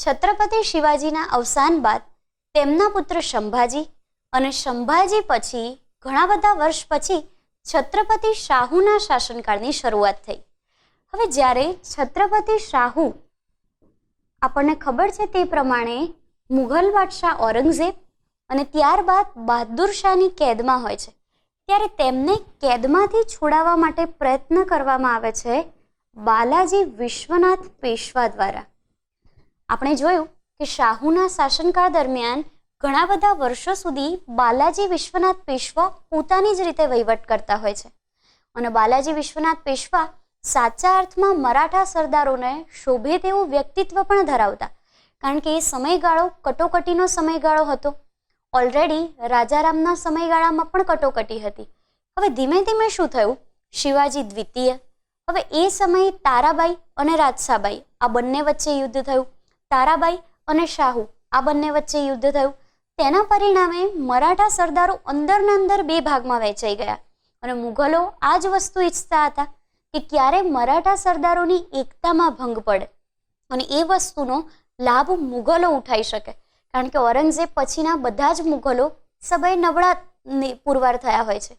છત્રપતિ શિવાજીના અવસાન બાદ તેમના પુત્ર સંભાજી અને સંભાજી પછી ઘણા બધા વર્ષ પછી છત્રપતિ શાહુના શાસનકાળની શરૂઆત થઈ. હવે જ્યારે છત્રપતિ શાહુ, આપણને ખબર છે તે પ્રમાણે મુઘલ બાદશાહ ઔરંગઝેબ અને ત્યારબાદ બહાદુર શાહની કેદમાં હોય છે, ત્યારે તેમને કેદમાંથી છોડાવવા માટે પ્રયત્ન કરવામાં આવે છે બાલાજી વિશ્વનાથ પેશવા દ્વારા. આપણે જોયું કે શાહુના શાસનકાળ દરમિયાન ઘણા બધા વર્ષો સુધી બાલાજી વિશ્વનાથ પેશવા પોતાની જ રીતે વહીવટ કરતા હોય છે અને બાલાજી વિશ્વનાથ પેશવા સાચા અર્થમાં મરાઠા સરદારોને શોભે તેવું વ્યક્તિત્વ પણ ધરાવતા, કારણ કે એ સમયગાળો કટોકટીનો સમયગાળો હતો. ઓલરેડી રાજારામના સમયગાળામાં પણ કટોકટી હતી. હવે ધીમે ધીમે શું થયું, શિવાજી દ્વિતીય, હવે એ સમયે તારાબાઈ અને રાજસાબાઈ આ બંને વચ્ચે યુદ્ધ થયું. તારાબાઈ અને શાહુ આ બંને વચ્ચે યુદ્ધ થયું. તેના પરિણામે મરાઠા સરદારો અંદરના અંદર બે ભાગમાં વહેંચાઈ ગયા અને મુઘલો આ જ વસ્તુ ઈચ્છતા હતા કે ક્યારે મરાઠા સરદારોની એકતામાં ભંગ પડે અને એ વસ્તુનો લાભ મુઘલો ઉઠાઈ શકે, કારણ કે ઔરંગઝેબ પછીના બધા જ મુઘલો સબાઈ નબળા પુરવાર થયા હોય છે.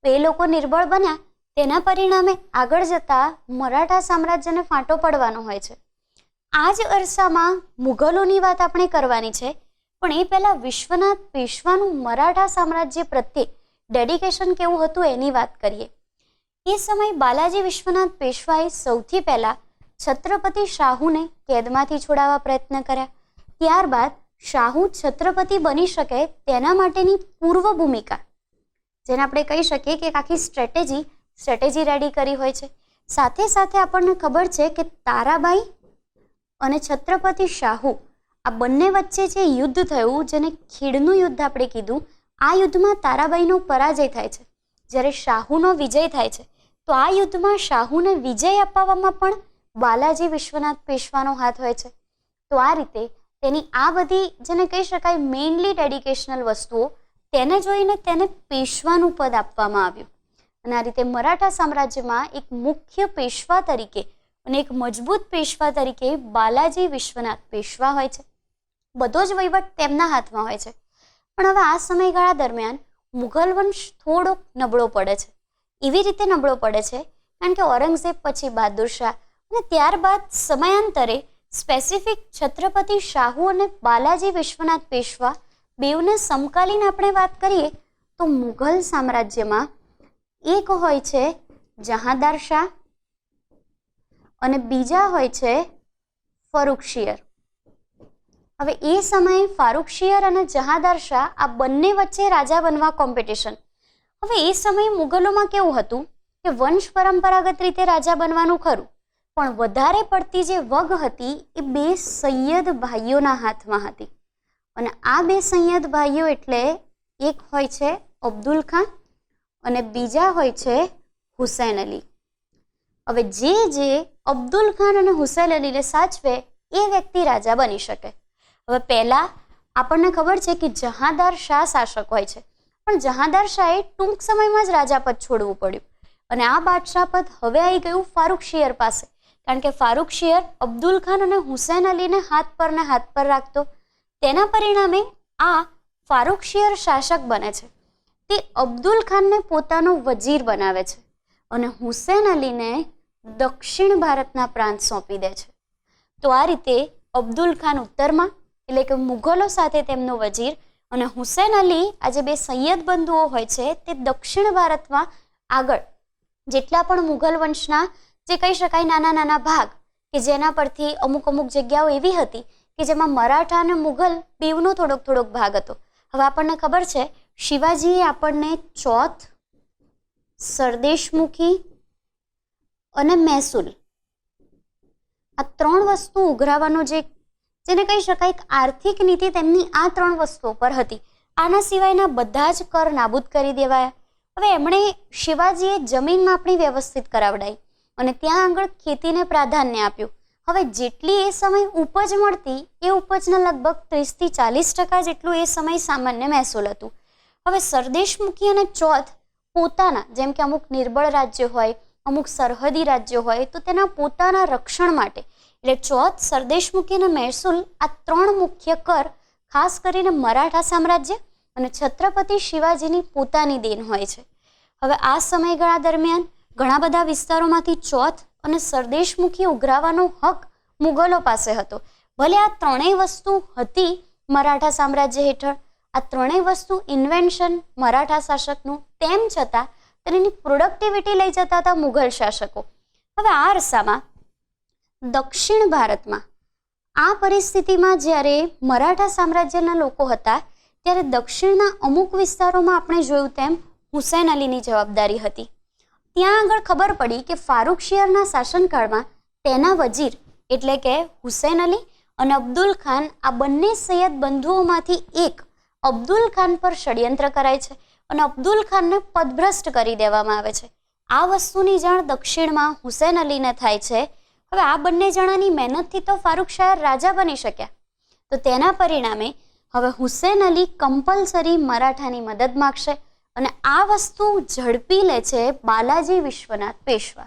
એ લોકો નિર્બળ બન્યા, તેના પરિણામે આગળ જતા મરાઠા સામ્રાજ્યને ફાંટો પડવાનો હોય છે. આ જ અરસામાં મુઘલોની વાત આપણે કરવાની છે, પણ એ પહેલાં વિશ્વનાથ પેશવાનું મરાઠા સામ્રાજ્ય પ્રત્યે ડેડિકેશન કેવું હતું એની વાત કરીએ. એ સમયે બાલાજી વિશ્વનાથ પેશવાએ સૌથી પહેલાં છત્રપતિ શાહુને કેદમાંથી છોડાવવા પ્રયત્ન કર્યા. ત્યારબાદ શાહુ છત્રપતિ બની શકે તેના માટેની પૂર્વ ભૂમિકા, જેને આપણે કહી શકીએ કે આખી સ્ટ્રેટેજી રેડી કરી હોય છે. સાથે સાથે આપણને ખબર છે કે તારાબાઈ અને છત્રપતિ શાહુ આ બંને વચ્ચે જે યુદ્ધ થયું, જેને ખીડનું યુદ્ધ આપણે કીધું, આ યુદ્ધમાં તારાબાઈનો પરાજય થાય છે જ્યારે શાહુનો વિજય થાય છે. તો આ યુદ્ધમાં શાહુને વિજય અપાવવામાં પણ બાલાજી વિશ્વનાથ પેશવાનો હાથ હોય છે. તો આ રીતે તેની આ બધી જેને કહી શકાય મેઇનલી ડેડિકેશનલ વસ્તુઓ, તેને જોઈને તેને પેશવાનું પદ આપવામાં આવ્યું અને આ રીતે મરાઠા સામ્રાજ્યમાં એક મુખ્ય પેશવા તરીકે અને એક મજબૂત પેશવા તરીકે બાલાજી વિશ્વનાથ પેશવા હોય છે. બધો જ વહીવટ તેમના હાથમાં હોય છે. પણ હવે આ સમયગાળા દરમિયાન મુઘલ વંશ થોડોક નબળો પડે છે. એવી રીતે નબળો પડે છે કારણ કે ઔરંગઝેબ પછી બહાદુર શાહ અને ત્યારબાદ સમયાંતરે સ્પેસિફિક છત્રપતિ શાહુ અને બાલાજી વિશ્વનાથ પેશવા બેઉને સમકાલીન આપણે વાત કરીએ તો મુઘલ સામ્રાજ્યમાં એક હોય છે જહાંદાર શાહ અને બીજા હોય છે ફરુખશિયર. હવે એ સમયે ફારુખશિયર અને જહાંદાર શાહ આ બંને વચ્ચે રાજા બનવા કોમ્પિટિશન. હવે એ સમયે મુઘલોમાં કેવું હતું કે વંશ પરંપરાગત રીતે રાજા બનવાનું ખરું, પણ વધારે પડતી જે વગ હતી એ બે સૈયદ ભાઈઓના હાથમાં હતી અને આ બે સૈયદ ભાઈઓ એટલે એક હોય છે અબ્દુલ ખાન અને બીજા હોય છે હુસૈન અલી. હવે જે અબ્દુલ ખાન અને હુસૈન અલીને સાચવે એ વ્યક્તિ રાજા બની શકે. હવે પહેલાં આપણને ખબર છે કે જહાંદાર શાહ શાસક હોય છે, પણ જહાંદાર શાહે ટૂંક સમયમાં જ રાજાપદ છોડવું પડ્યું અને આ બાદશાહ પદ હવે આવી ગયું ફારુખશિયર પાસે, કારણ કે ફારુખશિયર અબ્દુલ ખાન અને હુસૈન અલીને હાથ પર રાખતો. તેના પરિણામે આ ફારુખશિયર શાસક બને છે. તે અબ્દુલ ખાનને પોતાનો વજીર બનાવે છે અને હુસૈન અલીને દક્ષિણ ભારતના પ્રાંત સોંપી દે છે. તો આ રીતે અબ્દુલ ખાન ઉત્તરમાં એટલે કે મુઘલો સાથે તેમનો વજીર અને હુસૈન અલી આ જે બે સૈયદ બંધુઓ હોય છે તે દક્ષિણ ભારતમાં આગળ જેટલા પણ મુઘલ વંશના જે કહી શકાય નાના નાના ભાગ કે જેના પરથી અમુક જગ્યાઓ એવી હતી કે જેમાં મરાઠા અને મુઘલ બેવનો થોડોક ભાગ હતો. હવે આપણને ખબર છે શિવાજીએ આપણને ચોથ, સરદેશમુખી અને મહેસૂલ આ ત્રણ વસ્તુ ઉઘરાવવાનો જેને કહી શકાય એક આર્થિક નીતિ તેમની આ ત્રણ વસ્તુઓ પર હતી. આના સિવાયના બધા જ કર નાબૂદ કરી દેવાયા. હવે એમણે શિવાજીએ જમીન માપણી વ્યવસ્થિત કરાવડાવી અને ત્યાં આગળ ખેતીને પ્રાધાન્ય આપ્યું. હવે જેટલી એ સમય ઉપજ મળતી એ ઉપજના લગભગ 30-40% જેટલું એ સમય સામાન્ય મહેસૂલ હતું. હવે સરદેશમુખી અને ચોથ પોતાના, જેમ કે અમુક નિર્બળ રાજ્યો હોય, અમુક સરહદી રાજ્યો હોય, તો તેના પોતાના રક્ષણ માટે એટલે ચોથ, સરદેશમુખી અને મહેસૂલ આ 3 મુખ્ય કર ખાસ કરીને મરાઠા સામ્રાજ્ય અને છત્રપતિ શિવાજીની પોતાની દેન હોય છે. હવે આ સમયગાળા દરમિયાન ઘણા બધા વિસ્તારોમાંથી ચોથ અને સરદેશમુખી ઉઘરાવવાનો હક મુગલો પાસે હતો. ભલે આ 3 વસ્તુ હતી મરાઠા સામ્રાજ્ય હેઠળ, આ 3 વસ્તુ ઇન્વેન્શન મરાઠા શાસકનું, તેમ છતાં તેની પ્રોડક્ટિવિટી લઈ જતા હતા મુઘલ શાસકો. હવે આ અરસામાં દક્ષિણ ભારતમાં આ પરિસ્થિતિમાં જ્યારે મરાઠા સામ્રાજ્યના લોકો હતા ત્યારે દક્ષિણના અમુક વિસ્તારોમાં આપણે જોયું તેમ હુસૈન અલીની જવાબદારી હતી. ત્યાં આગળ ખબર પડી કે ફારૂકશિયરના શાસનકાળમાં તેના વજીર એટલે કે હુસૈન અલી અને અબ્દુલ ખાન, આ બંને સૈયદ બંધુઓમાંથી એક અબ્દુલ ખાન પર ષડયંત્ર કરાય છે અને અબ્દુલ ખાનને પદભ્રષ્ટ કરી દેવામાં આવે છે. આ વસ્તુની જાણ દક્ષિણમાં હુસૈન અલીને થાય છે. હવે આ બંને જણાની મહેનતથી તો ફારૂકશાહ રાજા બની શક્યા, તો તેના પરિણામે હવે હુસૈન અલી કમ્પલસરી મરાઠાની મદદ માગશે અને આ વસ્તુ ઝડપી લે છે બાલાજી વિશ્વનાથ પેશવા.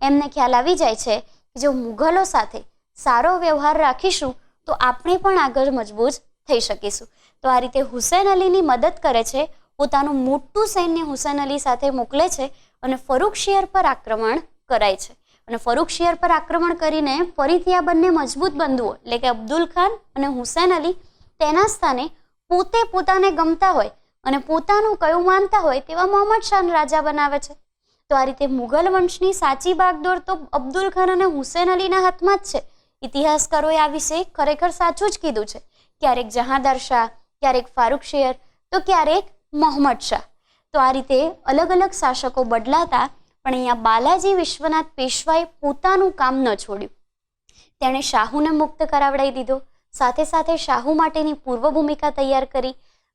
એમને ખ્યાલ આવી જાય છે કે જો મુઘલો સાથે સારો વ્યવહાર રાખીશું તો આપણે પણ આગળ મજબૂત થઈ શકીશું. તો આ રીતે હુસૈન અલીની મદદ કરે છે, પોતાનું મોટું સૈન્ય હુસૈન અલી સાથે મોકલે છે અને ફરુખશિયર પર આક્રમણ કરાય છે. અને ફરુખશિયર પર આક્રમણ કરીને ફરીથી આ બંને મજબૂત બંધુઓ એટલે કે અબ્દુલ ખાન અને હુસૈન અલી તેના સ્થાને પોતે પોતાને ગમતા હોય અને પોતાનું કયું માનતા હોય તેવા મોહમ્મદ શાહને રાજા બનાવે છે. તો આ રીતે મુઘલ વંશની સાચી બાગડોર તો અબ્દુલ ખાન અને હુસૈન અલીના હાથમાં જ છે. ઇતિહાસકારોએ આ વિશે ખરેખર સાચું જ કીધું છે. ક્યારેક જહાંદાર શાહ, ક્યારેક ફારૂકશિયર, તો ક્યારેક મોહમ્મદ શાહ. તો આ રીતે અલગ અલગ શાસકો બદલાતા પણ અહીંયા બાલાજી વિશ્વનાથ પેશવાએ પોતાનું કામ ન છોડ્યું. તેણે શાહુને મુક્ત કરાવડાવી દીધો, સાથે સાથે શાહુ માટેની પૂર્વ ભૂમિકા તૈયાર કરી.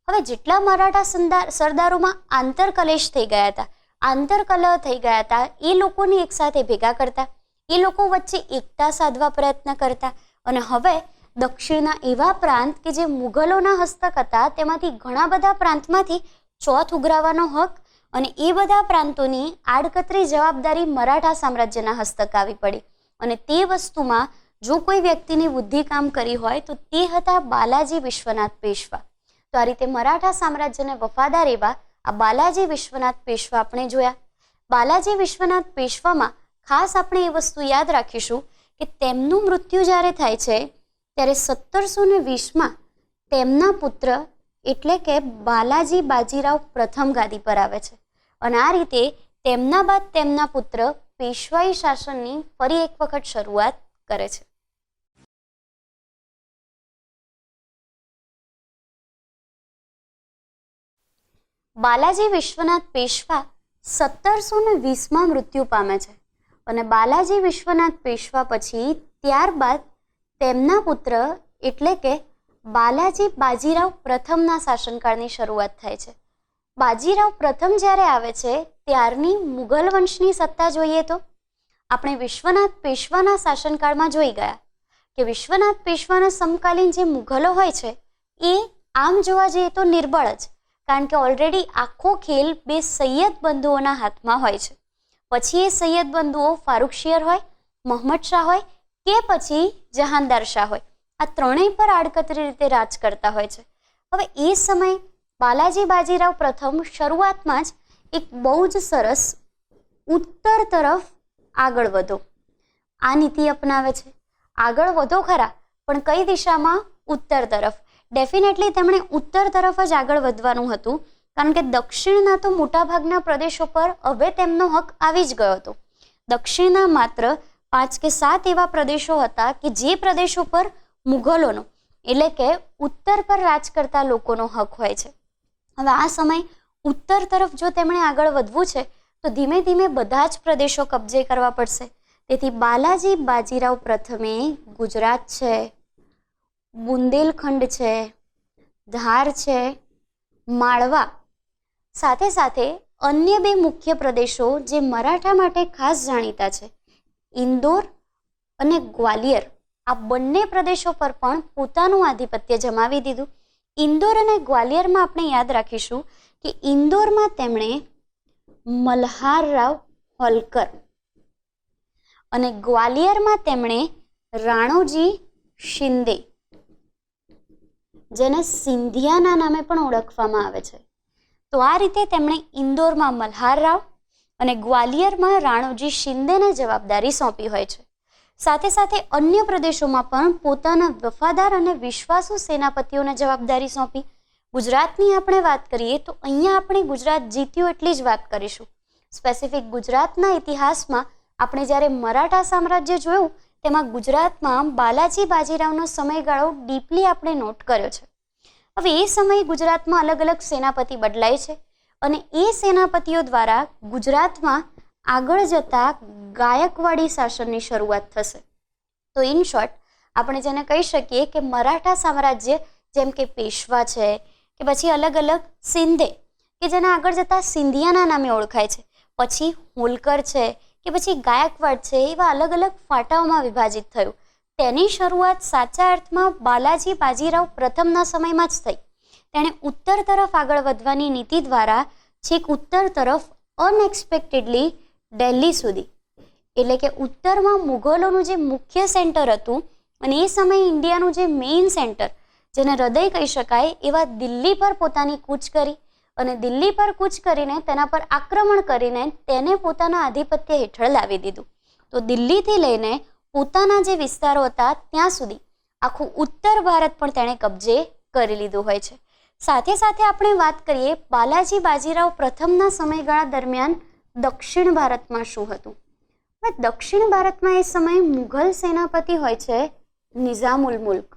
હવે જેટલા મરાઠા સરદારોમાં આંતરકલેશ થઈ ગયા હતા, આંતરકલહ થઈ ગયા હતા, એ લોકોને એકસાથે ભેગા કરતા, એ લોકો વચ્ચે એકતા સાધવા પ્રયત્ન કરતા. અને હવે દક્ષિણના એવા પ્રાંત કે જે મુઘલોના હસ્તક હતા તેમાંથી ઘણા બધા પ્રાંતમાંથી ચોથ ઉઘરાવવાનો હક અને એ બધા પ્રાંતોની આડકતરી જવાબદારી મરાઠા સામ્રાજ્યના હસ્તક આવી પડી. અને તે વસ્તુમાં જો કોઈ વ્યક્તિની બુદ્ધિ કામ કરી હોય તો તે હતા બાલાજી વિશ્વનાથ પેશવા. તો આ રીતે મરાઠા સામ્રાજ્યને વફાદાર એવા આ બાલાજી વિશ્વનાથ પેશવા આપણે જોયા. બાલાજી વિશ્વનાથ પેશવામાં ખાસ આપણે એ વસ્તુ યાદ રાખીશું કે તેમનું મૃત્યુ જ્યારે થાય છે ત્યારે 1720માં તેમના પુત્ર એટલે કે બાલાજી બાજીરાવ પ્રથમ ગાદી પર આવે છે. અને આ રીતે તેમના બાદ તેમના પુત્ર પેશવાઈ શાસનની ફરી એક વખત શરૂઆત કરે છે. બાલાજી વિશ્વનાથ પેશવા 1720માં મૃત્યુ પામે છે અને બાલાજી વિશ્વનાથ પેશવા પછી ત્યારબાદ તેમના પુત્ર એટલે કે બાલાજી બાજીરાવ પ્રથમના શાસનકાળની શરૂઆત થાય છે. બાજીરાવ પ્રથમ જ્યારે આવે છે ત્યારની મુઘલ વંશની સત્તા જોઈએ તો આપણે વિશ્વનાથ પેશવાના શાસનકાળમાં જોઈ ગયા કે વિશ્વનાથ પેશવાના સમકાલીન જે મુઘલો હોય છે એ આમ જોવા જઈએ તો નિર્બળ જ, કારણ કે ઓલરેડી આખો ખેલ બે સૈયદ બંધુઓના હાથમાં હોય છે. પછી એ સૈયદ બંધુઓ ફારૂકશિયર હોય, મોહમ્મદ શાહ હોય કે પછી જહાંદાર શાહ હોય, આ ત્રણેય પર આડકતરી રીતે રાજ કરતા હોય છે. હવે એ સમય બાલાજી બાજીરાવ પ્રથમ શરૂઆતમાં જ એક બહુ જ સરસ ઉત્તર તરફ આગળ વધો આ નીતિ અપનાવે છે. આગળ વધો ખરા, પણ કઈ દિશામાં? ઉત્તર તરફ. ડેફિનેટલી તેમણે ઉત્તર તરફ જ આગળ વધવાનું હતું, કારણ કે દક્ષિણના તો મોટાભાગના પ્રદેશો પર હવે તેમનો હક આવી જ ગયો હતો. દક્ષિણના માત્ર 5 કે 7 એવા પ્રદેશો હતા કે જે પ્રદેશો પર મુઘલોનો એટલે કે ઉત્તર પર રાજ કરતા લોકોનો હક હોય છે. હવે આ સમય ઉત્તર તરફ જો તેમણે આગળ વધવું છે તો ધીમે ધીમે બધા જ પ્રદેશો કબજે કરવા પડશે. તેથી બાલાજી બાજીરાવ પ્રથમે ગુજરાત છે, બુંદેલખંડ છે, ધાર છે, માળવા, સાથે સાથે અન્ય 2 મુખ્ય પ્રદેશો જે મરાઠા માટે ખાસ જાણીતા છે, ઇન્દોર અને ગ્વાલિયર, આ બંને પ્રદેશો પર પણ પોતાનું આધિપત્ય જમાવી દીધું. ઇન્દોર અને ગ્વાલિયરમાં આપણે યાદ રાખીશું કે ઇન્દોરમાં તેમણે મલ્હારરાવ હોલકર અને ગ્વાલિયરમાં તેમણે રાણોજી શિંદે, જેને સિંધિયાના નામે પણ ઓળખવામાં આવે છે. તો આ રીતે તેમણે ઇન્દોરમાં મલ્હાર રાવ અને ગ્વાલિયરમાં રાણોજી શિંદેને જવાબદારી સોંપી હોય છે. સાથે સાથે અન્ય પ્રદેશોમાં પણ પોતાના વફાદાર અને વિશ્વાસુ સેનાપતિઓને જવાબદારી સોંપી. ગુજરાતની આપણે વાત કરીએ તો અહીંયા આપણે ગુજરાત જીત્યું એટલી જ વાત કરીશું. સ્પેસિફિક ગુજરાતના ઇતિહાસમાં આપણે જ્યારે મરાઠા સામ્રાજ્ય જોયું તેમાં ગુજરાતમાં બાલાજી બાજીરાવનો સમયગાળો ડીપલી આપણે નોટ કર્યો છે. હવે એ સમયે ગુજરાતમાં અલગ અલગ સેનાપતિ બદલાય છે અને એ સેનાપતિઓ દ્વારા ગુજરાતમાં આગળ જતા ગાયકવાડી શાસનની શરૂઆત થશે. તો ઇન શોર્ટ આપણે જેને કહી શકીએ કે મરાઠા સામ્રાજ્ય જેમ કે પેશવા છે કે પછી અલગ અલગ સિંધે કે જેના આગળ જતા સિંધિયાના નામે ઓળખાય છે, પછી હોલકર છે કે પછી ગાયકવાડ છે, એવા અલગ અલગ ફાટાઓમાં વિભાજિત થયું. તેની શરૂઆત સાચા અર્થમાં બાલાજી બાજીરાવ પ્રથમના સમયમાં જ થઈ. તેણે ઉત્તર તરફ આગળ વધવાની નીતિ દ્વારા છેક ઉત્તર તરફ અનએક્સપેક્ટેડલી દિલ્હી સુધી, એટલે કે ઉત્તરમાં મુઘલોનું જે મુખ્ય સેન્ટર હતું અને એ સમયે ઇન્ડિયાનું જે મેઇન સેન્ટર જેને હૃદય કહી શકાય એવા દિલ્હી પર પોતાની કૂચ કરી અને દિલ્હી પર કૂચ કરીને તેના પર આક્રમણ કરીને તેને પોતાના આધિપત્ય હેઠળ લાવી દીધું. તો દિલ્હીથી લઈને પોતાના જે વિસ્તારો હતા ત્યાં સુધી આખું ઉત્તર ભારત પણ તેણે કબજે કરી લીધું હોય છે. સાથે સાથે આપણે વાત કરીએ બાલાજી બાજીરાવ પ્રથમના સમયગાળા દરમિયાન દક્ષિણ ભારતમાં શું હતું. હવે દક્ષિણ ભારતમાં એ સમયે મુઘલ સેનાપતિ હોય છે નિઝામુલ મુલ્ક.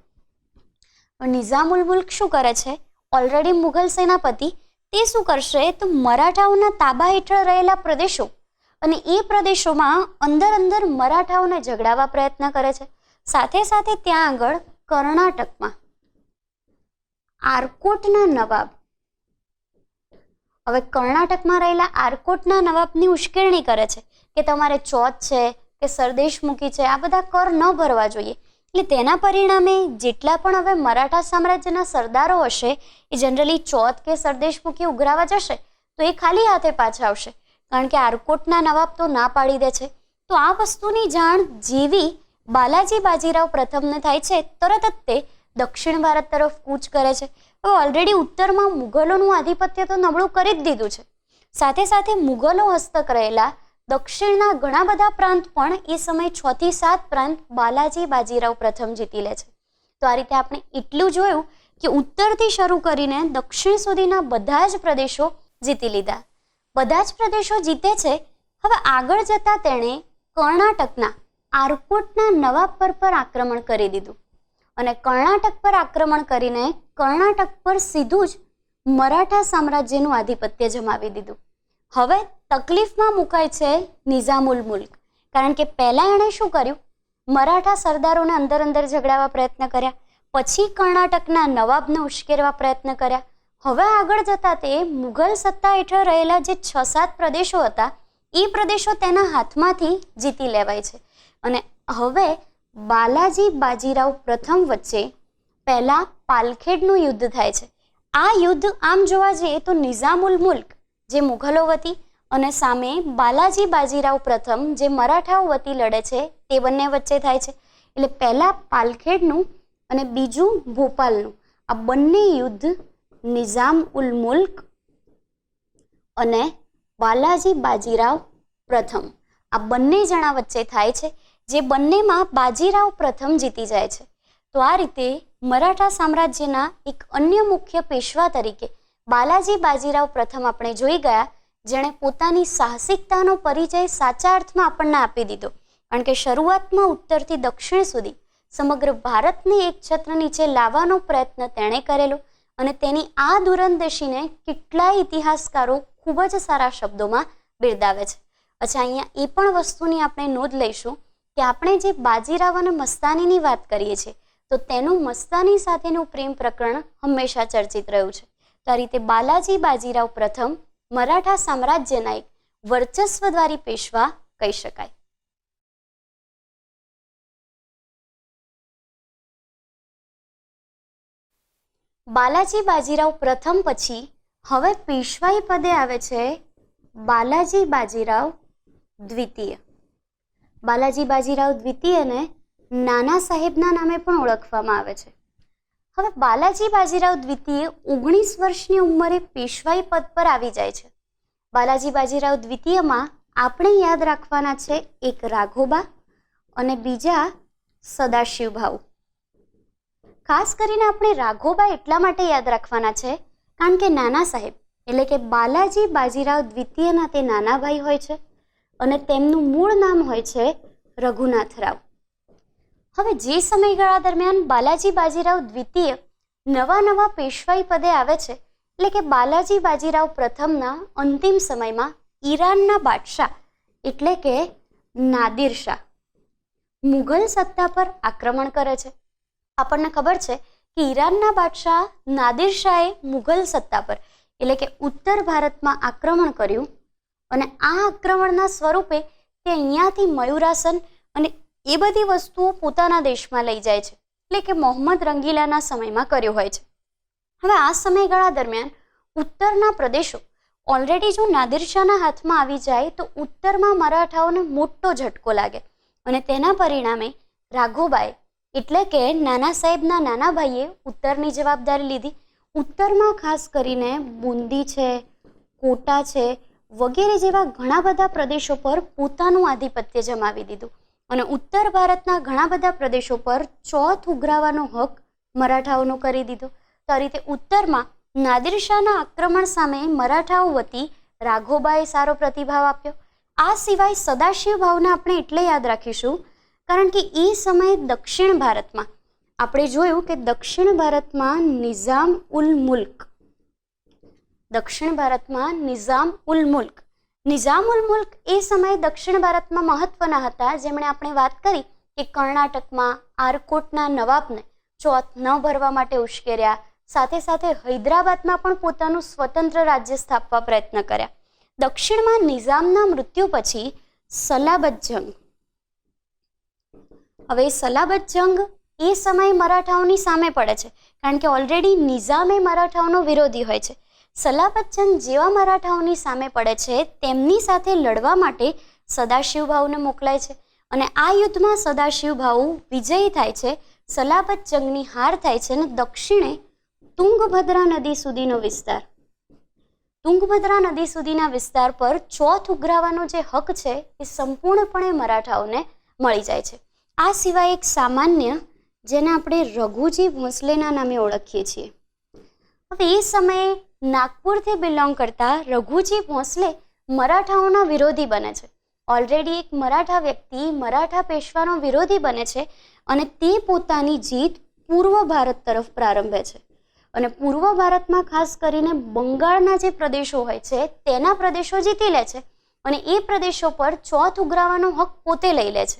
નિઝામુલ મુલ્ક શું કરે છે? ઓલરેડી મુઘલ સેનાપતિ તે શું કરશે તો મરાઠાઓના તાબા હેઠળ રહેલા પ્રદેશો અને એ પ્રદેશોમાં અંદર મરાઠાઓને ઝઘડાવવા પ્રયત્ન કરે છે. સાથે સાથે ત્યાં આગળ કર્ણાટકમાં આરકોટના નવાબ, હવે કર્ણાટકમાં રહેલા આરકોટના નવાબની ઉશ્કેરણી કરે છે કે તમારે ચોથ છે કે સરદેશમુખી છે આ બધા કર ન ભરવા જોઈએ. એટલે તેના પરિણામે જેટલા પણ હવે મરાઠા સામ્રાજ્યના સરદારો હશે એ જનરલી ચોથ કે સરદેશમુખી ઉઘરાવા જશે તો એ ખાલી હાથે પાછા આવશે, કારણ કે આરકોટના નવાબ તો ના પાડી દે છે. તો આ વસ્તુની જાણ જેવી બાલાજી બાજીરાવ પ્રથમને થાય છે તરત જ તે દક્ષિણ ભારત તરફ કૂચ કરે છે. હવે ઓલરેડી ઉત્તરમાં મુઘલોનું આધિપત્ય તો નબળું કરી જ દીધું છે. સાથે સાથે મુઘલો હસ્તક રહેલા દક્ષિણના ઘણા બધા પ્રાંત પણ એ સમય 6 થી 7 પ્રાંત બાલાજી બાજીરાવ પ્રથમ જીતી લે છે. તો આ રીતે આપણે એટલું જોયું કે ઉત્તરથી શરૂ કરીને દક્ષિણ સુધીના બધા જ પ્રદેશો જીતી લીધા. બધા જ પ્રદેશો જીતે છે. હવે આગળ જતા તેણે કર્ણાટકના આરકોટના નવાબ પર આક્રમણ કરી દીધું અને કર્ણાટક પર આક્રમણ કરીને કર્ણાટક પર સીધું જ મરાઠા સામ્રાજ્યનું આધિપત્ય જમાવી દીધું. હવે તકલીફમાં મુકાય છે નિઝામુલ મુલ્ક, કારણ કે પહેલા એણે શું કર્યું, મરાઠા સરદારોને અંદર ઝઘડાવવા પ્રયત્ન કર્યા, પછી કર્ણાટકના નવાબને ઉશ્કેરવા પ્રયત્ન કર્યા. હવે આગળ જતા તે મુઘલ સત્તા હેઠળ રહેલા જે 6-7 પ્રદેશો હતા એ પ્રદેશો તેના હાથમાંથી જીતી લેવાય છે. અને હવે બાલાજી બાજીરાવ પ્રથમ વચ્ચે પહેલા પાલખેડનું યુદ્ધ થાય છે. આ યુદ્ધ આમ જોવા જઈએ તો નિઝામુલ મુલ્ક જે મુઘલો વતી અને સામે બાલાજી બાજીરાવ પ્રથમ જે મરાઠાઓ વતી લડે છે તે બંને વચ્ચે થાય છે. એટલે પહેલા પાલખેડનું અને બીજું ભોપાલનું આ બંને યુદ્ધ નિઝામ ઉલ મુલ્ક અને બાલાજી બાજીરાવ પ્રથમ આ બંને જણા વચ્ચે થાય છે, જે બંનેમાં બાજીરાવ પ્રથમ જીતી જાય છે. તો આ રીતે મરાઠા સામ્રાજ્યના એક અન્ય મુખ્ય પેશવા તરીકે બાલાજી બાજીરાવ પ્રથમ આપણે જોઈ ગયા, જેણે પોતાની સાહસિકતાનો પરિચય સાચા અર્થમાં આપણને આપી દીધો. કારણ કે શરૂઆતમાં ઉત્તરથી દક્ષિણ સુધી સમગ્ર ભારતને એક છત્ર નીચે લાવવાનો પ્રયત્ન તેણે કરેલો અને તેની આ દૂરંદેશીને કેટલાય ઇતિહાસકારો ખૂબ જ સારા શબ્દોમાં બિરદાવે છે. અચ્છા, અહીંયા એ પણ વસ્તુની આપણે નોંધ લઈશું કે આપણે જે બાજીરાવ અને મસ્તાનીની વાત કરીએ છીએ તો તેનું મસ્તાની સાથેનું પ્રેમ પ્રકરણ હંમેશા ચર્ચિત રહ્યું છે. તો આ રીતે બાલાજી બાજીરાવ પ્રથમ મરાઠા સામ્રાજ્યના એક વર્ચસ્વધારી પેશવા કહી શકાય. બાલાજી બાજીરાવ પ્રથમ પછી હવે પેશવાઈ પદે આવે છે બાલાજી બાજીરાવ દ્વિતીય. બાલાજી બાજીરાવ દ્વિતીયને નાના સાહેબના નામે પણ ઓળખવામાં આવે છે. હવે બાલાજી બાજીરાવ દ્વિતીય 19 વર્ષની ઉંમરે પેશવાઈ પદ પર આવી જાય છે. બાલાજી બાજીરાવ દ્વિતીયમાં આપણે યાદ રાખવાના છે એક રાઘોબા અને બીજા સદાશિવભાઉ. ખાસ કરીને આપણે રાઘોબા એટલા માટે યાદ રાખવાના છે કારણ કે નાના સાહેબ એટલે કે બાલાજી બાજીરાવ દ્વિતીયના તે નાના ભાઈ હોય છે અને તેમનું મૂળ નામ હોય છે રઘુનાથરાવ. હવે જે સમયગાળા દરમિયાન બાલાજી બાજીરાવ દ્વિતીય નવા પેશવાઈ પદે આવે છે એટલે કે બાલાજી બાજીરાવ પ્રથમના અંતિમ સમયમાં ઈરાનના બાદશાહ એટલે કે નાદિર શાહ મુઘલ સત્તા પર આક્રમણ કરે છે. આપણને ખબર છે કે ઈરાનના બાદશાહ નાદિર શાહે મુઘલ સત્તા પર એટલે કે ઉત્તર ભારતમાં આક્રમણ કર્યું અને આ આક્રમણના સ્વરૂપે તે અહીંયાથી મયુરાસન અને એ બધી વસ્તુઓ પોતાના દેશમાં લઈ જાય છે એટલે કે મોહમ્મદ રંગીલાના સમયમાં કર્યું હોય છે. હવે આ સમયગાળા દરમિયાન ઉત્તરના પ્રદેશો ઓલરેડી જો નાદિર શાહના હાથમાં આવી જાય તો ઉત્તરમાં મરાઠાઓને મોટો ઝટકો લાગે અને તેના પરિણામે રાઘોબાએ એટલે કે નાના સાહેબના નાના ભાઈએ ઉત્તરની જવાબદારી લીધી. ઉત્તરમાં ખાસ કરીને બુંદી છે, કોટા છે વગેરે જેવા ઘણા બધા પ્રદેશો પર પોતાનું આધિપત્ય જમાવી દીધું અને ઉત્તર ભારતના ઘણા બધા પ્રદેશો પર ચોથ ઉઘરાવાનો હક મરાઠાઓનો કરી દીધો. તો આ રીતે ઉત્તરમાં નાદિર શાહના આક્રમણ સામે મરાઠાઓ વતી રાઘોબાએ સારો પ્રતિભાવ આપ્યો. આ સિવાય સદાશિવ ભાવને આપણે એટલે યાદ રાખીશું કારણ કે એ સમયે દક્ષિણ ભારતમાં આપણે જોયું કે દક્ષિણ ભારતમાં નિઝામ ઉલ મુલ્ક એ સમયે દક્ષિણ ભારતમાં મહત્વના હતા, જેમણે આપણે વાત કરી કે કર્ણાટકમાં આરકોટના નવાબને ચોથ ન ભરવા માટે ઉશ્કેર્યા, સાથે સાથે હૈદરાબાદમાં પણ પોતાનું સ્વતંત્ર રાજ્ય સ્થાપવા પ્રયત્ન કર્યા. દક્ષિણમાં નિઝામના મૃત્યુ પછી સલાબત જંગ, હવે સલાબત જંગ એ સમયે મરાઠાઓની સામે પડે છે કારણ કે ઓલરેડી નિઝામ એ મરાઠાઓનો વિરોધી હોય છે. સલાબત જંગ જેવા મરાઠાઓની સામે પડે છે તેમની સાથે લડવા માટે સદાશિવભાઉને મોકલાય છે અને આ યુદ્ધમાં સદાશિવભાઉ વિજયી થાય છે. સલાબત જંગની હાર થાય છે અને દક્ષિણે તુંગભદ્રા નદી સુધીના વિસ્તાર પર ચોથ ઉઘરાવાનો જે હક છે એ સંપૂર્ણપણે મરાઠાઓને મળી જાય છે. આ સિવાય એક સામાન્ય જેને આપણે રઘુજી ભોંસલેના નામે ઓળખીએ છીએ. હવે એ સમયે નાગપુરથી બિલોંગ કરતા રઘુજી ભોંસલે મરાઠાઓના વિરોધી બને છે. ઓલરેડી એક મરાઠા વ્યક્તિ મરાઠા પેશવાનો વિરોધી બને છે અને તે પોતાની જીત પૂર્વ ભારત તરફ પ્રારંભે છે અને પૂર્વ ભારતમાં ખાસ કરીને બંગાળના જે પ્રદેશો હોય છે તેના પ્રદેશો જીતી લે છે અને એ પ્રદેશો પર ચોથ ઉઘરાવાનો હક પોતે લઈ લે છે.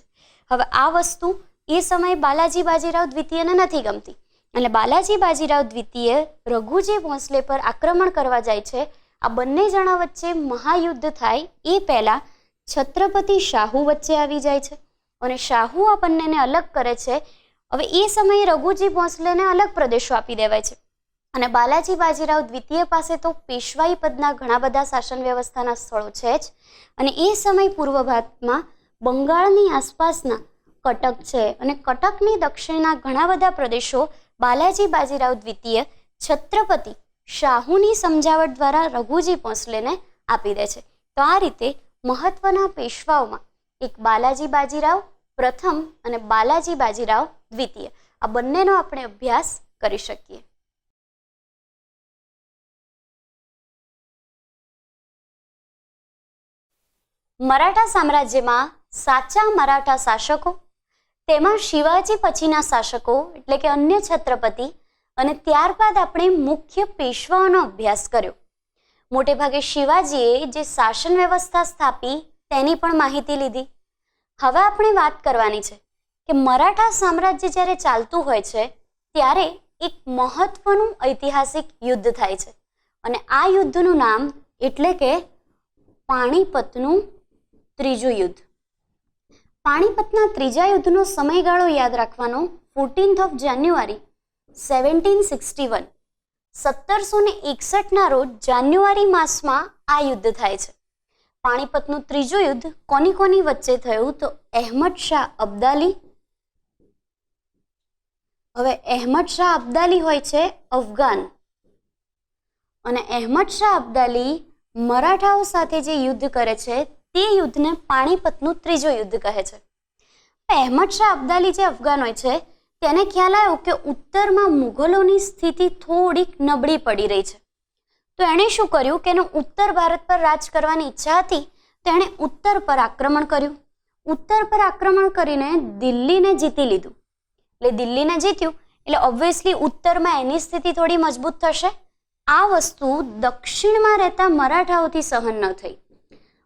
હવે આ વસ્તુ એ સમયે બાલાજી બાજીરાવ દ્વિતીયને નથી ગમતી એટલે બાલાજી બાજીરાવ દ્વિતીય રઘુજી ભોંસલે પર આક્રમણ કરવા જાય છે. આ બંને જણા વચ્ચે મહાયુદ્ધ થાય એ પહેલા છત્રપતિ શાહુ વચ્ચે આવી જાય છે અને શાહુ આ બંનેને અલગ કરે છે. હવે એ સમયે રઘુજી ભોંસલેને અલગ પ્રદેશો આપી દેવાય છે અને બાલાજી બાજીરાવ દ્વિતીય પાસે તો પેશવાઈ પદના ઘણા બધા શાસન વ્યવસ્થાના સ્થળો છે જ અને એ સમય પૂર્વ ભારતમાં બંગાળની આસપાસના કટક છે અને કટકની દક્ષિણના ઘણા બધા પ્રદેશો બાલાજી બાજીરાવ દ્વિતીય છત્રપતિ શાહુની સમજાવટ દ્વારા રઘુજી ભોંસલેને આપી દે છે. તો આ રીતે મહત્વના પેશવાઓમાં એક બાલાજી બાજીરાવ પ્રથમ અને બાલાજી બાજીરાવ દ્વિતીય આ બંનેનો આપણે અભ્યાસ કરી શકીએ. મરાઠા સામ્રાજ્યમાં સાચા મરાઠા શાસકો, તેમાં શિવાજી પછીના શાસકો એટલે કે અન્ય છત્રપતિ અને ત્યારબાદ આપણે મુખ્ય પેશવાઓનો અભ્યાસ કર્યો. મોટે ભાગે શિવાજીએ જે શાસન વ્યવસ્થા સ્થાપી તેની પણ માહિતી લીધી. હવે આપણે વાત કરવાની છે કે મરાઠા સામ્રાજ્ય જ્યારે ચાલતું હોય છે ત્યારે એક મહત્વનું ઐતિહાસિક યુદ્ધ થાય છે અને આ યુદ્ધનું નામ એટલે કે પાણીપતનું ત્રીજું યુદ્ધ. પાણીપતના ત્રીજા યુદ્ધનો સમયગાળો યાદ રાખવાનો 14th જાન્યુઆરી 1761 1761ના રોજ જાન્યુઆરી માસમાં આ યુદ્ધ થાય છે. પાણીપતનું ત્રીજું યુદ્ધ કોની વચ્ચે થયું તો અહેમદ શાહ અબ્દાલી હવે અહેમદ શાહ અબ્દાલી હોય છે અફઘાન, અને અહેમદ શાહ અબ્દાલી મરાઠાઓ સાથે જે યુદ્ધ કરે છે તે યુદ્ધને પાણીપતનું ત્રીજું યુદ્ધ કહે છે. અહેમદ શાહ અબ્દાલી જે અફઘાન હોય છે તેને ખ્યાલ આવ્યો કે ઉત્તરમાં મુઘલોની સ્થિતિ થોડીક નબળી પડી રહી છે, તો એણે શું કર્યું કે એને ઉત્તર ભારત પર રાજ કરવાની ઈચ્છા હતી, તો એણે ઉત્તર પર આક્રમણ કર્યું. ઉત્તર પર આક્રમણ કરીને દિલ્હીને જીતી લીધું. એટલે દિલ્હીને જીત્યું એટલે ઓબ્વિયસલી ઉત્તરમાં એની સ્થિતિ થોડી મજબૂત થશે. આ વસ્તુ દક્ષિણમાં રહેતા મરાઠાઓથી સહન ન થઈ,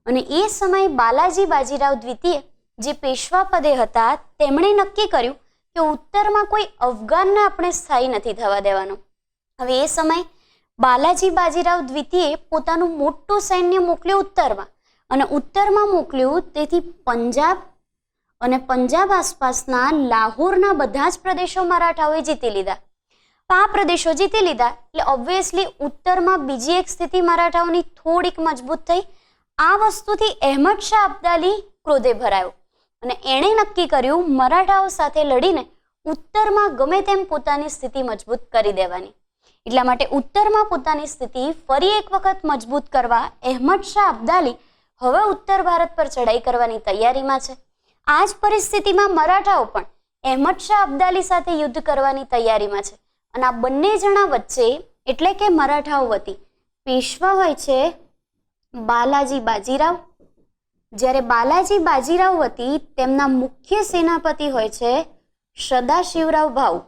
અને એ સમયે બાલાજી બાજીરાવ દ્વિતીય જે પેશવા પદે હતા તેમણે નક્કી કર્યું કે ઉત્તરમાં કોઈ અફઘાનને આપણે સ્થાયી નથી થવા દેવાનો. હવે એ સમયે બાલાજી બાજીરાવ દ્વિતીયે પોતાનું મોટું સૈન્ય મોકલ્યું ઉત્તરમાં, અને ઉત્તરમાં મોકલ્યું તેથી પંજાબ અને પંજાબ આસપાસના લાહોરના બધા જ પ્રદેશો મરાઠાઓએ જીતી લીધા. આ પ્રદેશો જીતી લીધા એટલે ઓબ્વિયસલી ઉત્તરમાં બીજી એક સ્થિતિ મરાઠાઓની થોડીક મજબૂત થઈ. આ વસ્તુથી અહેમદ શાહ અબ્દાલી ક્રોધે ભરાયો અને એણે નક્કી કર્યું મરાઠાઓ સાથે લડીને ઉત્તરમાં ગમે તેમ પોતાની સ્થિતિ મજબૂત કરી દેવાની. એટલા માટે ઉત્તરમાં પોતાની સ્થિતિ ફરી એક વખત મજબૂત કરવા અહેમદ શાહ અબ્દાલી હવે ઉત્તર ભારત પર ચડાઈ કરવાની તૈયારીમાં છે. આ જ પરિસ્થિતિમાં મરાઠાઓ પણ અહેમદ શાહ અબ્દાલી સાથે યુદ્ધ કરવાની તૈયારીમાં છે, અને આ બંને જણા વચ્ચે એટલે કે મરાઠાઓ વતી પેશવા હોય છે બાલાજી બાજીરાવ, જ્યારે બાલાજી બાજીરાવ વતી તેમના મુખ્ય સેનાપતિ હોય છે સદાશિવરાવ ભાઉ.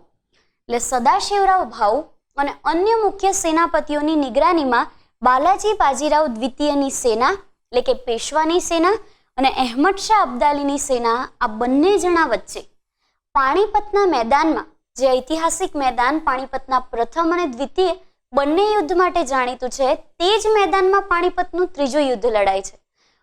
એટલે સદાશિવરાવ ભાઉ અને અન્ય મુખ્ય સેનાપતિઓની નિગરાનીમાં બાલાજી બાજીરાવ દ્વિતીયની સેના એટલે કે પેશવાની સેના અને અહેમદ શાહ અબ્દાલીની સેના આ બંને જણા વચ્ચે પાણીપતના મેદાનમાં, જે ઐતિહાસિક મેદાન પાણીપતના પ્રથમ અને દ્વિતીય બંને યુદ્ધ માટે જાણીતું છે, તે જ મેદાનમાં પાણીપતનું ત્રીજું યુદ્ધ લડાય છે.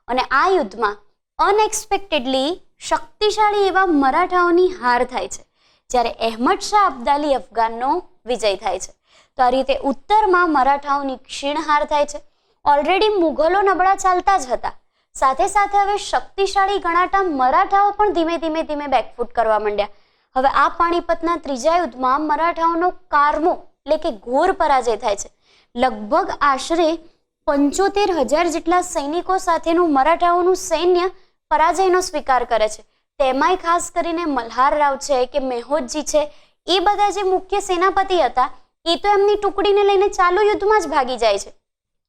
અને આ યુદ્ધમાં અનએક્સપેક્ટેડલી શક્તિશાળી એવા મરાઠાઓની હાર થાય છે, જ્યારે અહેમદ શાહ અબ્દાલી અફઘાનનો વિજય થાય છે. તો આ રીતે ઉત્તરમાં મરાઠાઓની ક્ષીણ હાર થાય છે. ઓલરેડી મુઘલો નબળા ચાલતા જ હતા, સાથે સાથે હવે શક્તિશાળી ગણાતા મરાઠાઓ પણ ધીમે ધીમે બેકફૂટ કરવા માંડ્યા. હવે આ પાણીપતના ત્રીજા યુદ્ધમાં મરાઠાઓનો કારમો એટલે કે ઘોર પરાજય થાય છે. લગભગ આશરે 75,000 જેટલા સૈનિકો સાથેનું મરાઠાઓનું સૈન્ય પરાજયનો સ્વીકાર કરે છે. તેમાંય ખાસ કરીને મલ્હાર રાવ છે કે મેહોજી છે, એ બધા જે મુખ્ય સેનાપતિ હતા એ તો એમની ટુકડીને લઈને ચાલુ યુદ્ધમાં જ ભાગી જાય છે,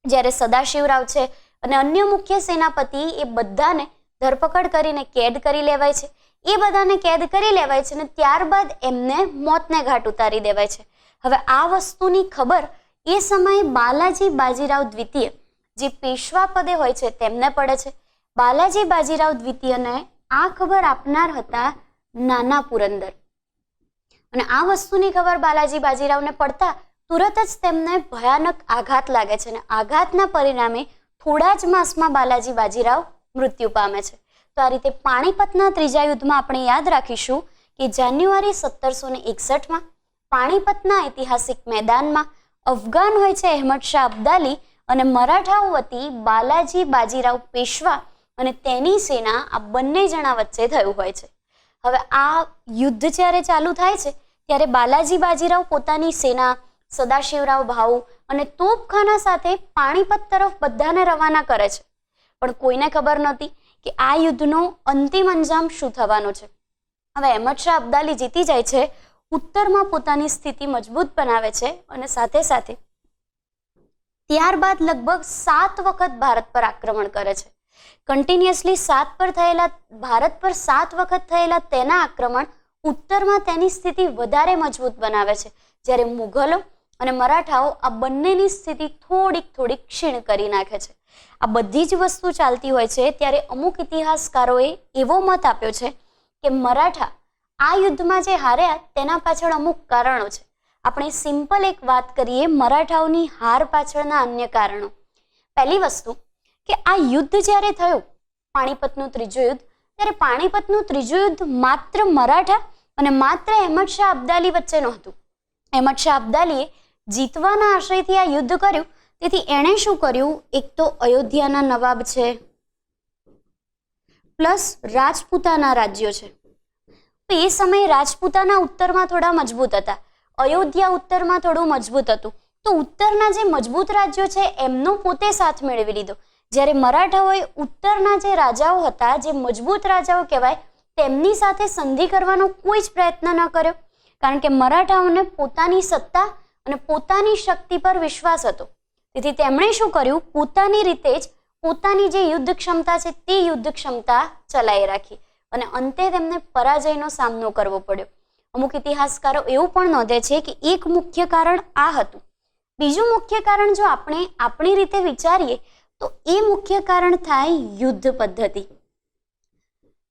જ્યારે સદાશિવરાવ છે અને અન્ય મુખ્ય સેનાપતિ એ બધાને ધરપકડ કરીને કેદ કરી લેવાય છે. એ બધાને કેદ કરી લેવાય છે અને ત્યારબાદ એમને મોતને ઘાટ ઉતારી દેવાય છે. હવે આ વસ્તુની ખબર એ સમયે બાલાજી બાજીરાવ દ્વિતીય જે પેશવા પદે હોય છે તેમને પડે છે. બાલાજી બાજીરાવ દ્વિતીયને આ ખબર આપનાર હતા નાના પુરંદર, અને આ વસ્તુની ખબર બાલાજી બાજીરાવને પડતા તુરત જ તેમને ભયાનક આઘાત લાગે છે, અને આઘાતના પરિણામે થોડા જ માસમાં બાલાજી બાજીરાવ મૃત્યુ પામે છે. તો આ રીતે પાણીપતના ત્રીજા યુદ્ધમાં આપણે યાદ રાખીશું કે જાન્યુઆરી 1761માં પાણીપતના ઐતિહાસિક મેદાનમાં અફઘાન હોય છે અહેમદ શાહ અબ્દાલી અને મરાઠાઓ વતી બાલાજી બાજીરાવ પેશવા અને તેની સેના આ બંને જણા વચ્ચે થયું હોય છે. હવે આ યુદ્ધ જ્યારે ચાલુ થાય છે ત્યારે બાલાજી બાજીરાવ પોતાની સેના સદાશિવરાવ ભાઉ અને તોપખાના સાથે પાણીપત તરફ બધાને રવાના કરે છે, પણ કોઈને ખબર નહોતી કે આ યુદ્ધનો અંતિમ અંજામ શું થવાનો છે. હવે અહેમદ શાહ અબ્દાલી જીતી જાય છે, ઉત્તરમાં પોતાની સ્થિતિ મજબૂત બનાવે છે, અને સાથે સાથે ત્યારબાદ લગભગ 7 વખત ભારત પર આક્રમણ કરે છે. કન્ટિન્યુઅસલી ભારત પર 7 વખત થયેલા તેના આક્રમણ ઉત્તરમાં તેની સ્થિતિ વધારે મજબૂત બનાવે છે, જ્યારે મુઘલો અને મરાઠાઓ આ બંનેની સ્થિતિ થોડીક ક્ષીણ કરી નાખે છે. આ બધી જ વસ્તુ ચાલતી હોય છે ત્યારે અમુક ઇતિહાસકારોએ એવો મત આપ્યો છે કે મરાઠા આ યુદ્ધમાં જે હાર્યા તેના પાછળ અમુક કારણો છે. આપણે સિમ્પલ એક વાત કરીએ મરાઠાઓની હાર પાછળના અન્ય કારણો. પહેલી વસ્તુ કે આ યુદ્ધ જ્યારે થયું પાણીપતનું ત્રીજું યુદ્ધ, ત્યારે પાણીપતનું ત્રીજું યુદ્ધ માત્ર મરાઠા અને માત્ર અહેમદ શાહ અબ્દાલી વચ્ચે નહોતું. અહેમદ શાહ અબ્દાલીએ જીતવાના આશયથી આ યુદ્ધ કર્યું, તેથી એણે શું કર્યું, એક તો અયોધ્યાના નવાબ છે પ્લસ રાજપૂતાના રાજ્યો છે, તો એ સમયે રાજપૂતાના ઉત્તરમાં થોડા મજબૂત હતા, અયોધ્યા ઉત્તરમાં થોડું મજબૂત હતું. તો ઉત્તરના જે મજબૂત રાજ્યો છે એમનો પોતે સાથ મેળવી લીધો, જ્યારે મરાઠાઓએ ઉત્તરના જે રાજાઓ હતા, જે મજબૂત રાજાઓ કહેવાય, તેમની સાથે સંધિ કરવાનો કોઈ જ પ્રયત્ન ન કર્યો, કારણ કે મરાઠાઓને પોતાની સત્તા અને પોતાની શક્તિ પર વિશ્વાસ હતો. તેથી તેમણે શું કર્યું, પોતાની રીતે જ પોતાની જે યુદ્ધ ક્ષમતા છે તે યુદ્ધ ક્ષમતા ચલાવી રાખી અને અંતે તેમને પરાજયનો સામનો કરવો પડ્યો. અમુક ઇતિહાસકારો એવું પણ નોંધે છે કે એક મુખ્ય કારણ આ હતું. બીજું મુખ્ય કારણ જો આપણે આપણી રીતે વિચારીએ તો એ મુખ્ય કારણ થાય યુદ્ધ પદ્ધતિ.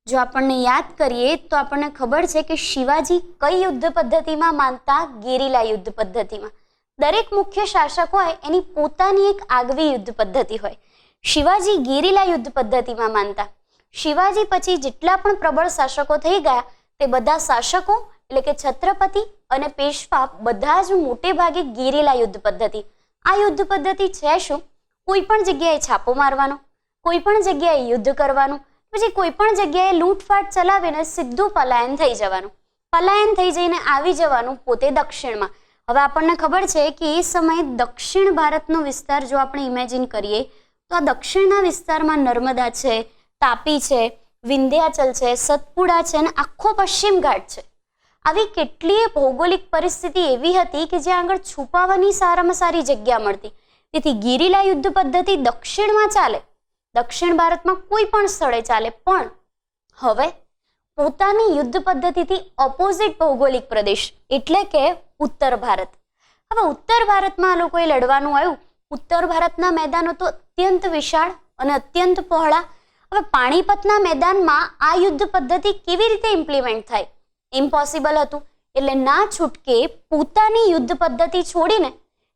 જો આપણને યાદ કરીએ તો આપણને ખબર છે કે શિવાજી કઈ યુદ્ધ પદ્ધતિમાં માનતા, ગેરીલા યુદ્ધ પદ્ધતિમાં. દરેક મુખ્ય શાસક હોય એની પોતાની એક આગવી યુદ્ધ પદ્ધતિ હોય. શિવાજી ગેરીલા યુદ્ધ પદ્ધતિમાં માનતા. શિવાજી પછી જેટલા પણ પ્રબળ શાસકો થઈ ગયા તે બધા શાસકો એટલે કે છત્રપતિ અને પેશવા બધા જ મોટે ભાગે ગેરીલા યુદ્ધ પદ્ધતિ. આ યુદ્ધ પદ્ધતિ છે શું? કોઈ પણ જગ્યાએ છાપો મારવાનો, કોઈ પણ જગ્યાએ યુદ્ધ કરવાનું, પછી કોઈ પણ જગ્યાએ લૂંટફાટ ચલાવીને સીધું પલાયન થઈ જવાનું. પલાયન થઈ જઈને આવી જવાનું પોતે દક્ષિણમાં. હવે આપણને ખબર છે કે એ સમયે દક્ષિણ ભારતનો વિસ્તાર જો આપણે ઇમેજિન કરીએ તો આ દક્ષિણના વિસ્તારમાં નર્મદા છે, તાપી છે, વિંધ્યાચલ છે, સતપુડા છે અને આખો પશ્ચિમ ઘાટ છે. આવી કેટલીય ભૌગોલિક પરિસ્થિતિ એવી હતી કે જ્યાં આગળ છુપાવાની સારામાં સારી જગ્યા મળતી. તેથી ગેરીલા યુદ્ધ પદ્ધતિ દક્ષિણમાં ચાલે, દક્ષિણ ભારતમાં કોઈ પણ સ્થળે ચાલે, પણ હવે પોતાની યુદ્ધ પદ્ધતિથી ઓપોઝિટ ભૌગોલિક પ્રદેશ એટલે કે ઉત્તર ભારત. હવે ઉત્તર ભારતમાં આ લોકોએ લડવાનું આવ્યું. ઉત્તર ભારતના મેદાનો તો અત્યંત વિશાળ અને અત્યંત પહોળા. હવે પાણીપતના મેદાનમાં આ યુદ્ધ પદ્ધતિ કેવી રીતે ઇમ્પ્લિમેન્ટ થાય? ઇમ્પોસિબલ હતું. એટલે ના છૂટકે પોતાની યુદ્ધ પદ્ધતિ છોડીને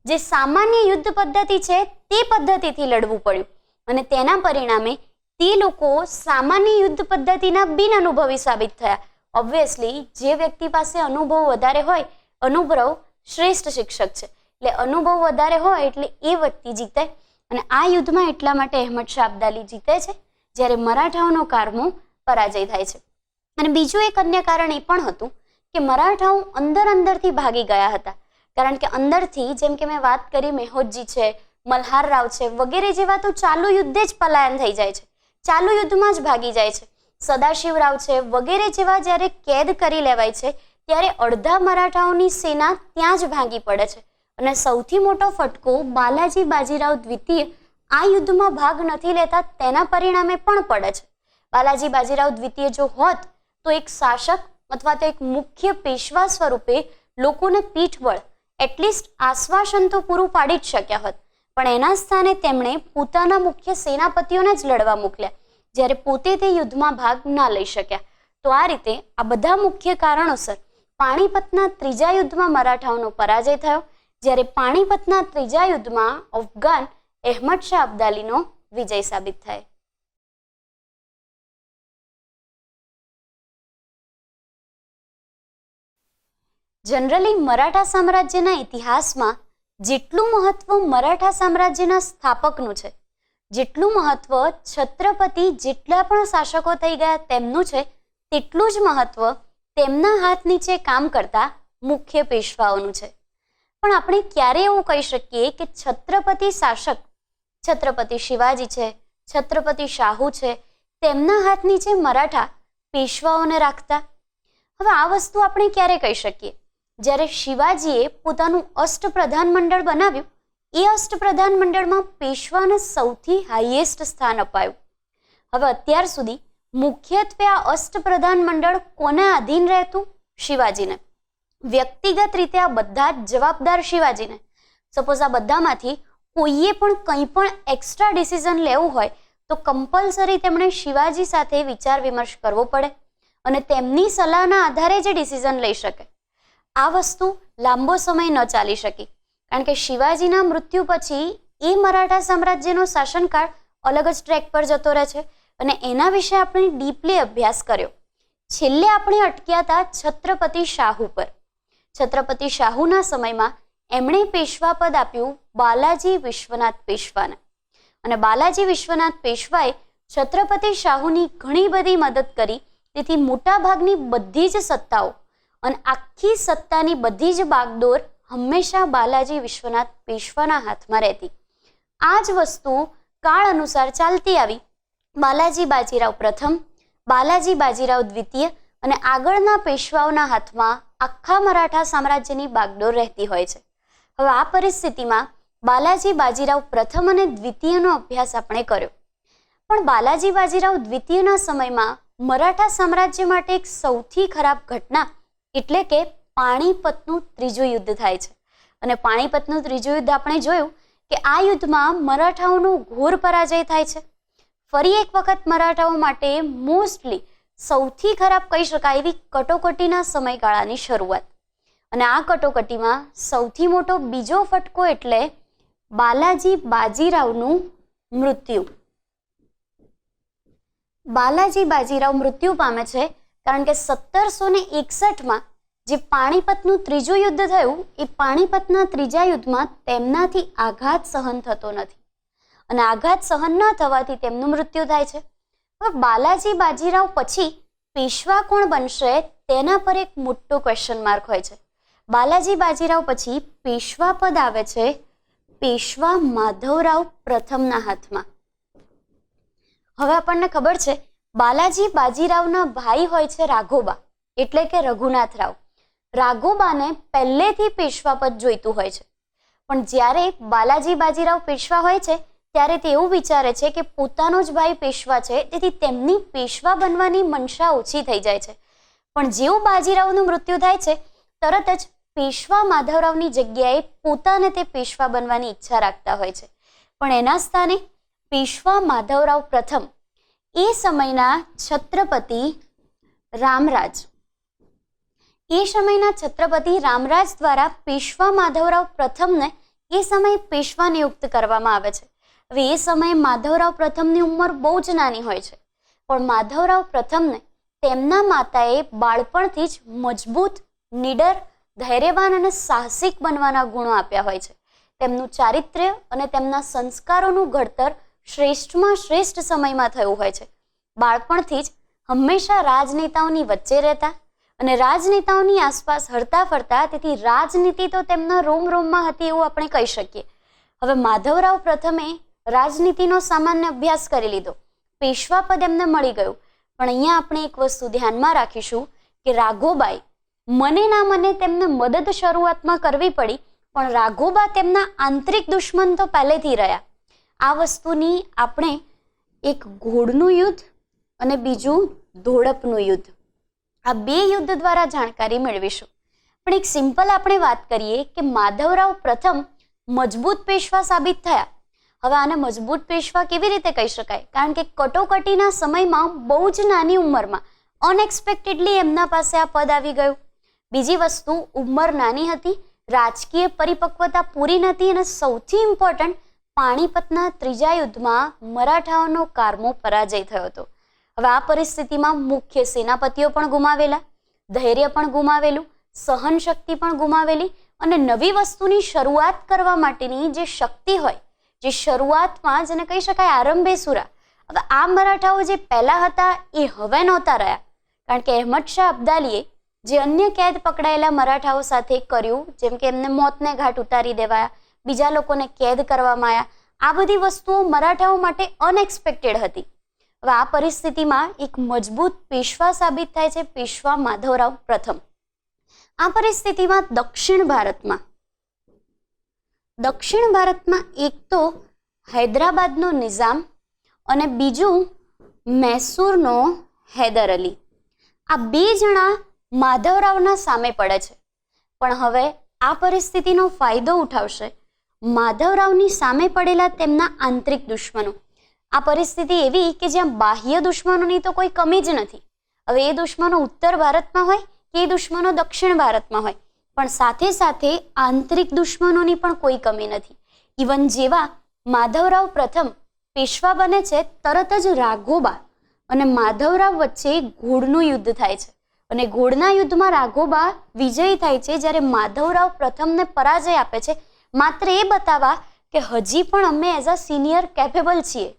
જે સામાન્ય યુદ્ધ પદ્ધતિ છે તે પદ્ધતિથી લડવું પડ્યું અને તેના પરિણામે તે લોકો સામાન્ય યુદ્ધ પદ્ધતિના બિન અનુભવી સાબિત થયા. ઓબ્વિયસલી જે વ્યક્તિ પાસે અનુભવ વધારે હોય, અનુભવ શ્રેષ્ઠ શિક્ષક છે, એટલે અનુભવ વધારે હોય એટલે એ વ્યક્તિ જીતે. અને આ યુદ્ધમાં એટલા માટે અહેમદ શાહ અબ્દાલી જીતે છે જ્યારે મરાઠાઓનો કારમો પરાજય થાય છે. અને બીજું એક અન્ય કારણ એ પણ હતું કે મરાઠાઓ અંદરથી ભાગી ગયા હતા, કારણ કે અંદરથી જેમ કે મેં વાત કરી મેહોજી છે, મલ્હાર રાવ છે વગેરે જેવા તો ચાલુ યુદ્ધે જ પલાયન થઈ જાય છે, ચાલુ યુદ્ધમાં જ ભાગી જાય છે. સદાશિવ રાવ છે વગેરે જેવા જ્યારે કેદ કરી લેવાય છે ત્યારે અડધા મરાઠાઓની સેના ત્યાં જ ભાગી પડે છે. અને સૌથી મોટો ફટકો બાલાજી બાજીરાવ દ્વિતીય આ યુદ્ધમાં ભાગ નથી લેતા તેના પરિણામે પણ પડે છે. બાલાજી બાજીરાવ દ્વિતીય જો હોત તો એક શાસક અથવા તો એક મુખ્ય પેશવા સ્વરૂપે લોકોને પીઠબળ એટલીસ્ટ આશ્વાસન તો પૂરું પાડી જ શક્યા હોત, પણ એના સ્થાને તેમણે પોતાના મુખ્ય સેનાપતિઓને જ લડવા મોકલ્યા, જ્યારે પોતે તે યુદ્ધમાં ભાગ ના લઈ શક્યા. તો આ રીતે આ બધા મુખ્ય કારણોસર પાણીપતના ત્રીજા યુદ્ધમાં મરાઠાઓનો પરાજય થયો, જ્યારે પાણીપતના ત્રીજા યુદ્ધમાં અફઘાન અહેમદ શાહ અબ્દાલીનો વિજય સાબિત થાય. જનરલી મરાઠા સામ્રાજ્યના ઇતિહાસમાં જેટલું મહત્વ મરાઠા સામ્રાજ્યના સ્થાપકનું છે, જેટલું મહત્વ છત્રપતિ જેટલા પણ શાસકો થઈ ગયા તેમનું છે, તેટલું જ મહત્વ તેમના હાથ નીચે કામ કરતા મુખ્ય પેશવાઓનું છે. પણ આપણે ક્યારે એવું કહી શકીએ કે છત્રપતિ શાસક, છત્રપતિ શિવાજી છે, છત્રપતિ શાહુ છે, તેમના હાથ નીચે મરાઠા પેશવાઓને રાખતા? હવે આ વસ્તુ આપણે ક્યારે કહી શકીએ? જ્યારે શિવાજીએ પોતાનું અષ્ટપ્રધાન મંડળ બનાવ્યું, એ અષ્ટપ્રધાન મંડળમાં પેશવાને સૌથી હાઈએસ્ટ સ્થાન અપાયું. હવે અત્યાર સુધી મુખ્યત્વે આ અષ્ટપ્રધાન મંડળ કોને આધીન રહેતું? શિવાજીને. વ્યક્તિગત રીતે આ બધા જ જવાબદાર શિવાજીને. સપોઝ આ બધામાંથી કોઈએ પણ કંઈ પણ એક્સ્ટ્રા ડિસિઝન લેવું હોય તો કમ્પલસરી તેમણે શિવાજી સાથે વિચાર વિમર્શ કરવો પડે અને તેમની સલાહના આધારે જે ડિસિઝન લઈ શકે. આ વસ્તુ લાંબો સમય ન ચાલી શકી, કારણ કે શિવાજીના મૃત્યુ પછી એ મરાઠા સામ્રાજ્યનો શાસનકાળ અલગ જ ટ્રેક પર જતો રહે છે અને એના વિશે આપણે ડીપલી અભ્યાસ કર્યો. છેલ્લે આપણે અટક્યા હતા છત્રપતિ શાહુ પર. છત્રપતિ શાહુના સમયમાં એમણે પેશવા પદ આપ્યું બાલાજી વિશ્વનાથ પેશવાને, અને બાલાજી વિશ્વનાથ પેશવાએ છત્રપતિ શાહુની ઘણી બધી મદદ કરી તેથી મોટાભાગની બધી જ સત્તાઓ અને આખી સત્તાની બધી જ બાગડોર હંમેશા બાલાજી વિશ્વનાથ પેશવાના હાથમાં રહેતી. આ જ વસ્તુ કાળ અનુસાર ચાલતી આવી. બાલાજી બાજીરાવ પ્રથમ, બાલાજી બાજીરાવ દ્વિતીય અને આગળના પેશવાઓના હાથમાં આખા મરાઠા સામ્રાજ્યની બાગડોર રહેતી હોય છે. હવે આ પરિસ્થિતિમાં બાલાજી બાજીરાવ પ્રથમ અને દ્વિતીયનો અભ્યાસ આપણે કર્યો. પણ બાલાજી બાજીરાવ દ્વિતીયના સમયમાં મરાઠા સામ્રાજ્ય માટે એક સૌથી ખરાબ ઘટના એટલે કે પાણીપતનું ત્રીજું યુદ્ધ થાય છે. અને પાણીપતનું ત્રીજું યુદ્ધ આપણે જોયું કે આ યુદ્ધમાં મરાઠાઓનો ઘોર પરાજય થાય છે. ફરી એક વખત મરાઠાઓ માટે મોસ્ટલી સૌથી ખરાબ કહી શકાય એવી કટોકટીના સમયગાળાની શરૂઆત. અને આ કટોકટીમાં સૌથી મોટો બીજો ફટકો એટલે બાલાજી બાજીરાવનું મૃત્યુ. બાલાજી બાજીરાવ મૃત્યુ પામે છે કારણ કે 1761માં જે પાણીપતનું ત્રીજું યુદ્ધ થયું એ પાણીપતના ત્રીજા યુદ્ધમાં તેમનાથી આઘાત સહન થતો નથી અને આઘાત સહન ન થવાથી તેમનું મૃત્યુ થાય છે. હવે બાલાજી બાજીરાવ પછી પેશવા કોણ બનશે તેના પર એક મોટો ક્વેશ્ચન માર્ક હોય છે. બાલાજી બાજીરાવ પછી પેશવા પદ આવે છે પેશવા માધવરાવ પ્રથમના હાથમાં. હવે આપણને ખબર છે બાલાજી બાજીરાવના ભાઈ હોય છે રાઘોબા એટલે કે રઘુનાથરાવ. રાઘોબાને પહેલેથી પેશવા પદ જોઈતું હોય છે, પણ જ્યારે બાલાજી બાજીરાવ પેશવા હોય છે ત્યારે તે એવું વિચારે છે કે પોતાનો જ ભાઈ પેશવા છે તેથી તેમની પેશવા બનવાની મનસા ઓછી થઈ જાય છે. પણ જેવું બાજીરાવનું મૃત્યુ થાય છે તરત જ પેશવા માધવરાવની જગ્યાએ પોતાને તે પેશવા બનવાની ઈચ્છા રાખતા હોય છે. પણ એના સ્થાને પેશવા માધવરાવ પ્રથમ એ સમયના છત્રપતિ રામરાજ દ્વારા પેશવા માધવરાવ પ્રથમને એ સમયે પેશવા નિયુક્ત કરવામાં આવે છે. હવે એ સમયે માધવરાવ પ્રથમની ઉંમર બહુ જ નાની હોય છે, પણ માધવરાવ પ્રથમને તેમના માતાએ બાળપણથી જ મજબૂત, નીડર, ધૈર્યવાન અને સાહસિક બનવાના ગુણો આપ્યા હોય છે. તેમનું ચારિત્ર્ય અને તેમના સંસ્કારોનું ઘડતર શ્રેષ્ઠમાં શ્રેષ્ઠ સમયમાં થયું હોય છે. બાળપણથી જ હંમેશા રાજનેતાઓની વચ્ચે રહેતા અને રાજનેતાઓની આસપાસ હરતા ફરતા, તેથી રાજનીતિ તો તેમના રોમ રોમમાં હતી એવું આપણે કહી શકીએ. હવે માધવરાવ પ્રથમે રાજનીતિનો સામાન્ય અભ્યાસ કરી લીધો, પેશવા પદ એમને મળી ગયું. પણ અહીંયા આપણે એક વસ્તુ ધ્યાનમાં રાખીશું કે રાઘોબાએ મને ના મને તેમને મદદ શરૂઆતમાં કરવી પડી, પણ રાઘોબા તેમના આંતરિક દુશ્મન તો પહેલેથી રહ્યા. આ વસ્તુની આપણે એક ઘોડનું યુદ્ધ અને બીજું ધોળપનું યુદ્ધ, આ બે યુદ્ધ દ્વારા જાણકારી મેળવીશું. પણ એક સિમ્પલ આપણે વાત કરીએ કે માધવરાવ પ્રથમ મજબૂત પેશવા સાબિત થયા. હવે આને મજબૂત પેશવા કેવી રીતે કહી શકાય? કારણ કે કટોકટીના સમયમાં બહુ જ નાની ઉંમરમાં અનએક્સપેક્ટેડલી એમના પાસે આ પદ આવી ગયું. બીજી વસ્તુ, ઉંમર નાની હતી, રાજકીય પરિપક્વતા પૂરી નથી અને સૌથી ઇમ્પોર્ટન્ટ, પાણીપતના ત્રીજા યુદ્ધમાં મરાઠાઓનો કારમો પરાજય થયો હતો. હવે આ પરિસ્થિતિમાં મુખ્ય સેનાપતિઓ પણ ગુમાવેલા, ધૈર્ય પણ ગુમાવેલું, સહન શક્તિ પણ ગુમાવેલી અને નવી વસ્તુની શરૂઆત કરવા માટેની જે શક્તિ હોય, જે શરૂઆતમાં જેને કહી શકાય આરંભે સુરા, હવે આ મરાઠાઓ જે પહેલા હતા એ હવે નહોતા રહ્યા. કારણ કે અહેમદ શાહ અબ્દાલીએ જે અન્ય કેદ પકડાયેલા મરાઠાઓ સાથે કર્યું, જેમ કે એમને મોતને ઘાટ ઉતારી દેવાયા, બીજા લોકોને કેદ કરવામાં આવ્યા, આ બધી વસ્તુઓ મરાઠાઓ માટે અનએક્સપેક્ટેડ હતી. હવે આ પરિસ્થિતિમાં એક મજબૂત પેશવા સાબિત થાય છે પેશવા માધવરાવ પ્રથમ. આ પરિસ્થિતિમાં દક્ષિણ ભારતમાં એક તો હૈદરાબાદનો નિઝામ અને બીજું મૈસૂરનો હૈદર અલી, આ બે જણા માધવરાવના સામે પડે છે. પણ હવે આ પરિસ્થિતિનો ફાયદો ઉઠાવશે માધવરાવની સામે પડેલા તેમના આંતરિક દુશ્મનો. આ પરિસ્થિતિ એવી કે જ્યાં બાહ્ય દુશ્મનોની તો કોઈ કમી જ નથી. હવે એ દુશ્મનો ઉત્તર ભારતમાં હોય કે એ દુશ્મનો દક્ષિણ ભારતમાં હોય, પણ સાથે સાથે આંતરિક દુશ્મનોની પણ કોઈ કમી નથી. ઇવન જેવા માધવરાવ પ્રથમ પેશવા બને છે તરત જ રાઘોબા અને માધવરાવ વચ્ચે ઘોડનું યુદ્ધ થાય છે અને ઘોડના યુદ્ધમાં રાઘોબા વિજયી થાય છે, જ્યારે માધવરાવ પ્રથમને પરાજય આપે છે, માત્ર એ બતાવવા કે હજી પણ અમે એઝ અ સિનિયર કેપેબલ છીએ.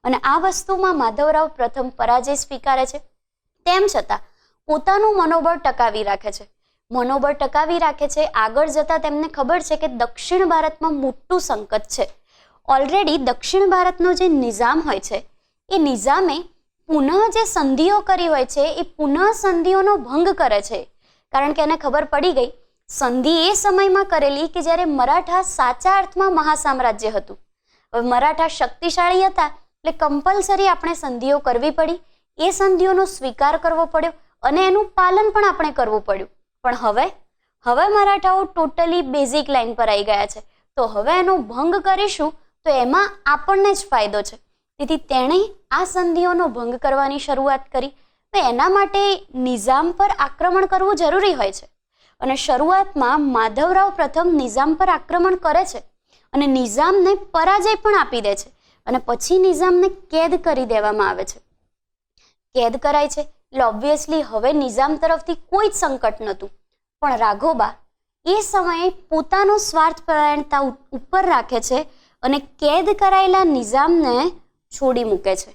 અને આ વસ્તુમાં માધવરાવ પ્રથમ પરાજય સ્વીકારે છે. તેમ છતાં પોતાનું મનોબળ ટકાવી રાખે છે. મનોબળ ટકાવી રાખે છે. આગળ જતાં તેમને ખબર છે કે દક્ષિણ ભારતમાં મોટું સંકટ છે. ઓલરેડી દક્ષિણ ભારતનો જે નિઝામ હોય છે એ નિઝામે પુનઃ જે સંધિઓ કરી હોય છે એ પુનઃ સંધિઓનો ભંગ કરે છે. કારણ કે એને ખબર પડી ગઈ સંધિ એ સમયમાં કરેલી કે જ્યારે મરાઠા સાચા અર્થમાં મહાસામ્રાજ્ય હતું. હવે મરાઠા શક્તિશાળી હતા એટલે કમ્પલસરી આપણે સંધિઓ કરવી પડી. એ સંધિઓનો સ્વીકાર કરવો પડ્યો અને એનું પાલન પણ આપણે કરવું પડ્યું. પણ હવે મરાઠાઓ ટોટલી બેઝિક લાઈન પર આવી ગયા છે. તો હવે એનો ભંગ કરીશું તો એમાં આપણને જ ફાયદો છે. તેથી તેણે આ સંધિઓનો ભંગ કરવાની શરૂઆત કરી. તો એના માટે નિઝામ પર આક્રમણ કરવું જરૂરી હોય છે. અને શરૂઆતમાં માધવરાવ પ્રથમ નિઝામ પર આક્રમણ કરે છે અને નિઝામને પરાજય પણ આપી દે છે. અને પછી નિઝામને કેદ કરી દેવામાં આવે છે. કેદ કરાય છે એટલે ઓબ્વિયસલી હવે નિઝામ તરફથી કોઈ જ સંકટ નહોતું. પણ રાઘોબા એ સમયે પોતાનો સ્વાર્થપરાયણતા ઉપર રાખે છે અને કેદ કરાયેલા નિઝામને છોડી મૂકે છે.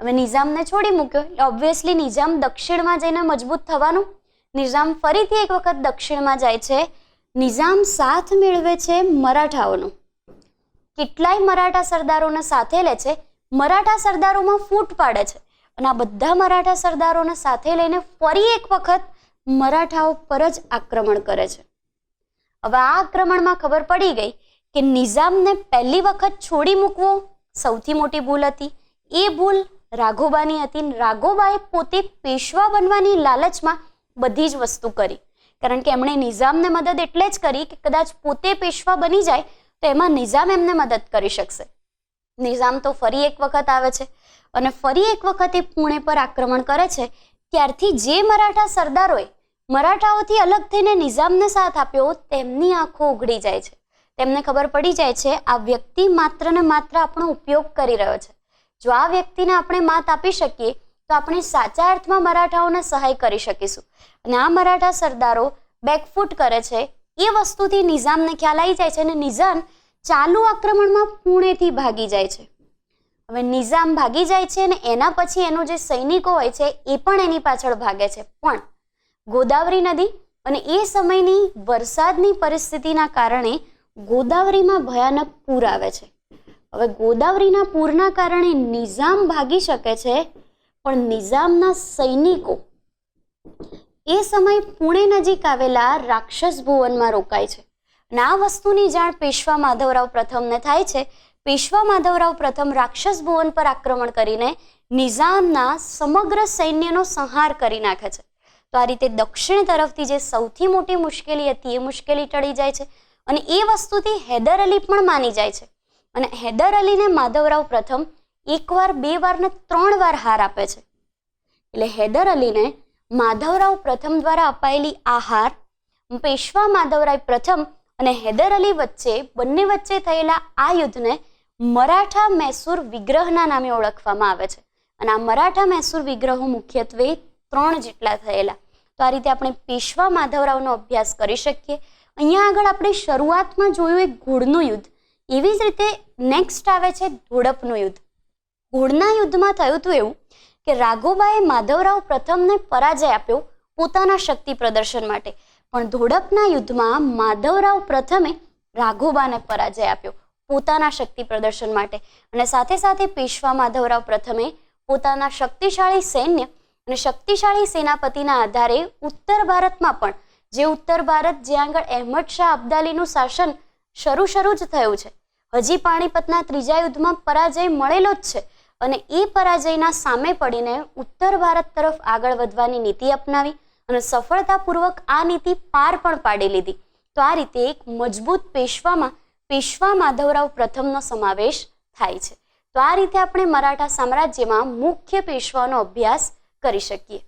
હવે નિઝામને છોડી મૂક્યો એટલે ઓબ્વિયસલી નિઝામ દક્ષિણમાં જઈને મજબૂત થવાનું. નિઝામ ફરીથી એક વખત દક્ષિણમાં જાય છે. નિઝામ સાથ મેળવે છે મરાઠાઓનો. કેટલાય મરાઠા સરદારોને સાથે લે છે. મરાઠા સરદારોમાં ફૂટ પાડે છે અને આ બધા મરાઠા સરદારોને સાથે લઈને ફરી એક વખત મરાઠાઓ પર જ આક્રમણ કરે છે. હવે આ આક્રમણમાં ખબર પડી ગઈ કે નિઝામને પહેલી વખત છોડી મૂકવો સૌથી મોટી ભૂલ હતી. એ ભૂલ રાઘોબાની હતી. રાઘોબાએ પોતે પેશવા બનવાની લાલચમાં બધી જ વસ્તુ કરી. કારણ કે એમણે નિઝામને મદદ એટલે જ કરી કે કદાચ પોતે પેશવા બની જાય તો એમાં નિઝામ એમને મદદ કરી શકશે. નિઝામ તો ફરી એક વખત આવે છે અને ફરી એક વખત એ પુણે પર આક્રમણ કરે છે. ત્યારથી જે મરાઠા સરદારોએ મરાઠાઓથી અલગ થઈને નિઝામને સાથ આપ્યો તેમની આંખો ઉઘડી જાય છે. તેમને ખબર પડી જાય છે આ વ્યક્તિ માત્ર ને માત્ર આપણો ઉપયોગ કરી રહ્યો છે. જો આ વ્યક્તિને આપણે માત આપી શકીએ તો આપણે સાચા અર્થમાં મરાઠાઓને સહાય કરી શકીશું. અને આ મરાઠા સરદારો બેકફૂટ કરે છે. એ વસ્તુથી નિઝામને ખ્યાલ આવી જાય છે અને નિઝામ ચાલુ આક્રમણમાં પુણેથી ભાગી જાય છે. હવે નિઝામ ભાગી જાય છે અને એના પછી એનો જે સૈનિકો હોય છે એ પણ એની પાછળ ભાગે છે. પણ ગોદાવરી નદી અને એ સમયની વરસાદની પરિસ્થિતિના કારણે ગોદાવરીમાં ભયાનક પૂર આવે છે. હવે ગોદાવરીના પૂરના કારણે નિઝામ ભાગી શકે છે પણ નિઝામના સૈનિકો એ સમય પુણે નજીક આવેલા રાક્ષસ ભુવનમાં રોકાય છે. અને આ વસ્તુની જાણ પેશવા માધવરાવ પ્રથમને થાય છે. પેશવા માધવરાવ પ્રથમ રાક્ષસ ભુવન પર આક્રમણ કરીને નિઝામના સમગ્ર સૈન્યનો સંહાર કરી નાખે છે. તો આ રીતે દક્ષિણ તરફથી જે સૌથી મોટી મુશ્કેલી હતી એ મુશ્કેલી ટળી જાય છે. અને એ વસ્તુથી હૈદર અલી પણ માની જાય છે. અને હૈદર અલીને માધવરાવ પ્રથમ એકવાર, બે વાર ને 3 વાર હાર આપે છે. એટલે હૈદર અલીને માધવરાવ પ્રથમ દ્વારા અપાયેલી આ હાર પેશવા માધવરાવ પ્રથમ અને હૈદર અલી વચ્ચે બંને વચ્ચે થયેલા આ યુદ્ધને મરાઠા મૈસૂર વિગ્રહના નામે ઓળખવામાં આવે છે. અને આ મરાઠા મૈસૂર વિગ્રહો મુખ્યત્વે 3 જેટલા થયેલા. તો આ રીતે આપણે પેશવા માધવરાવનો અભ્યાસ કરી શકીએ. અહીંયા આગળ આપણે શરૂઆતમાં જોયું એક ઘોડનું યુદ્ધ. એવી જ રીતે નેક્સ્ટ આવે છે ધોડપનું યુદ્ધ. ઘોડના યુદ્ધમાં થયું હતું એવું કે રાઘોબાએ માધવરાવ પ્રથમને પરાજય આપ્યો પોતાના શક્તિ પ્રદર્શન માટે. પણ ધોડપના યુદ્ધમાં માધવરાવ પ્રથમે રાઘોબાને પરાજય આપ્યો પોતાના શક્તિ પ્રદર્શન માટે. અને સાથે સાથે પેશવા માધવરાવ પ્રથમે પોતાના શક્તિશાળી સૈન્ય અને શક્તિશાળી સેનાપતિના આધારે ઉત્તર ભારતમાં પણ, જે ઉત્તર ભારત જ્યાં આગળ અહેમદ શાહ અબ્દાલીનું શાસન શરૂ જ થયું છે, હજી પાણીપતના 3જા યુદ્ધમાં પરાજય મળેલો જ છે. અને એ પરાજયના સામે પડીને ઉત્તર ભારત તરફ આગળ વધવાની નીતિ અપનાવી અને સફળતાપૂર્વક આ નીતિ પાર પણ પાડી લીધી. તો આ રીતે એક મજબૂત પેશવામાં પેશવા માધવરાવ પ્રથમનો સમાવેશ થાય છે. તો આ રીતે આપણે મરાઠા સામ્રાજ્યમાં મુખ્ય પેશવાનો અભ્યાસ કરી શકીએ.